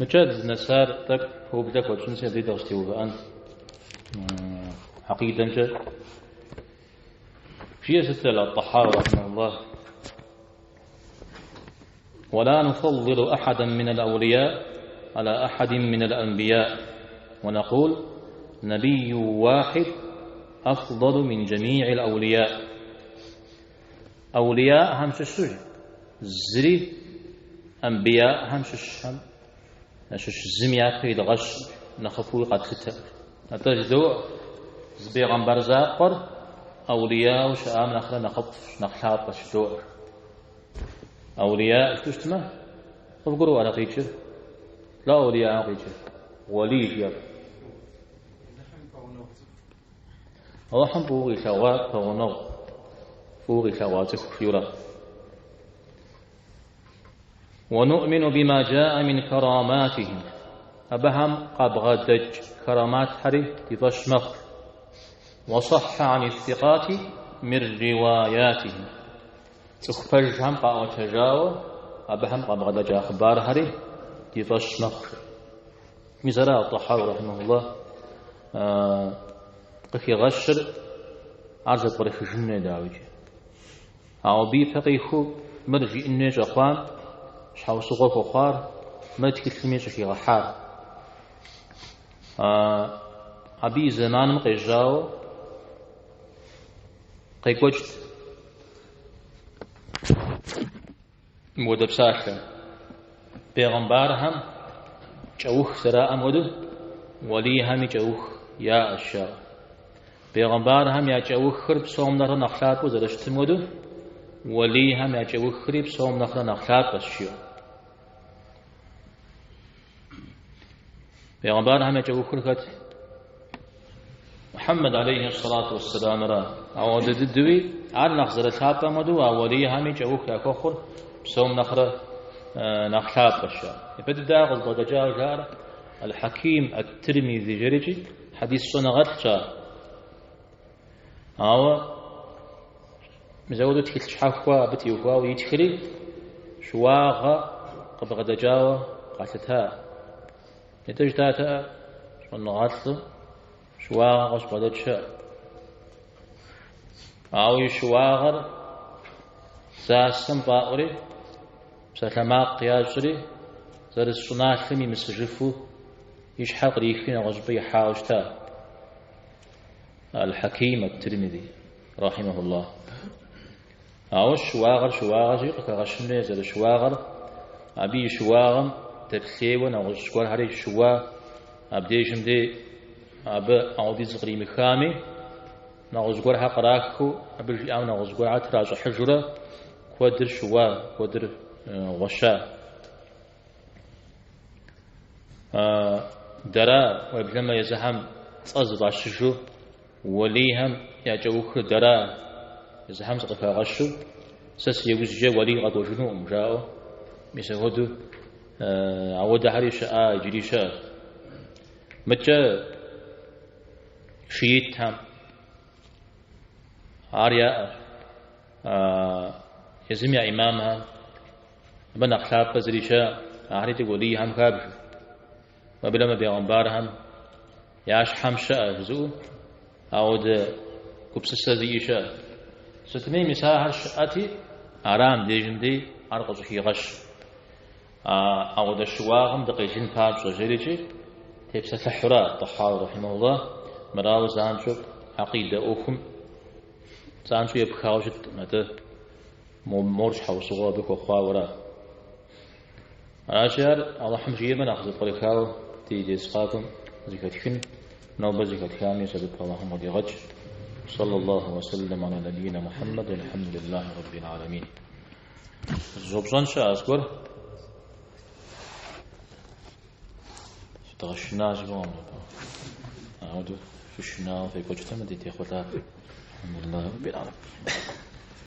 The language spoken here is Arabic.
مجد نسار تك هو بدك وتنسى دي دوستي وبأن عقيدة جد في ستة الطحاوي رحمه الله ولا نفضل أحدا من الأولياء على أحد من الأنبياء ونقول نبي واحد أفضل من جميع الأولياء. أولياء هم شش زري أنبياء هم شش زميات في الغش نخفوا قد ختم نتجدوا زبيغا برزاقر أولياء وشآم نخلا نخف نخلاب بشدور أولياء تشتمه تذكروا على قيتشر لا أولياء على قيتشر ولي يا الله حم بوغي شوات فغنو بوغي شواتك فيورا. ونؤمن بما جاء من كراماتهم أبهم قبغدج كرامات حري تضشمخ وصح عن الثقات من رواياتهم تخفجهم قاو تجاو أبهم قبغدج أخبار حري تضشمخ. مزراء الطحاوي رحمه الله قفي غشر عرض بريخ جنة داوجي أو بي فقيخو مرجي إني جاقوان شحاو سغوف وخار ما تكلمي شكي غحار أبي زمان مقيجاو قيقوجت مودب ساكا بيغمبارهم جوخ سراء مودب وليهم جوخ يا أشياء بيغمبارهم يا جوخ خرب صوم نخر نخلات وزرشت مودب وليهم يا جوخ خرب صوم نخر نخلات وشيو بيغمبارهم يا جوخ خرب محمد عليه الصلاة والسلام را أود الدوي على نخزر الخاطة مدو وليهم جوخ يا كخر صوم نخر نخلات وشيو يبدأ داغل ضدجا جار الحكيم الترمذي جريجي حديث صنغت جار أو مزودو تكيل شحفوا بتيوفوا ويتخلي شواغا قبل غدا جاوا قاتتها يتجتاتا صنغت شواغا قصبا دجا أو شواغر ساسم باقري سلماق قياسري زر الصناع ثمي مسجفو يشحق ريخين غزبي حاوشتا. الحكيم الترمذي رحمه الله أو شواغر جيق كغشمني زل شواغر أبي شواغم تبخيون أو شكور هري شوا أبديشم دي أب أودي زغري مخامي نغزقور حقراكو أبي أو نغزقور عتراج حجرة كودر شوا كودر غشا درا وبلما يزهم تصزد عشجو وليهم يا جوخ درا يزهم سقفا غشو سس يوزجا ولي غدو جنوم جاو مسهودو عود هري شاء جري شاء متى شيتهم عاريا يزم يا إمامها بنا خلاف زريشا عاريت وليهم خابش وبلما بيغمبارهم ياش حمشا زو أود كبسة زيشة ستمي مساحة شأتي أرام ديجندي أرقص في غش أود الشواغم دقيقين باب سجريجي تبسة الحراء الطحاوي رحمه الله مراو زانشو عقيدة أخم زانشو يبخاوشت متى مورش حوصوا بك وخاورا أشياء الله حمشي من أخذ الطريقاو تيجي سقاكم زكاتكن نوبة زكاتكامي سبب اللهم وديغج صلى الله وسلم على نبينا محمد والحمد لله رب العالمين. زوبزان شاء أذكر تغشنا زبون أعود في الشناء في كوجتنا دي تأخذها الحمد لله رب العالمين.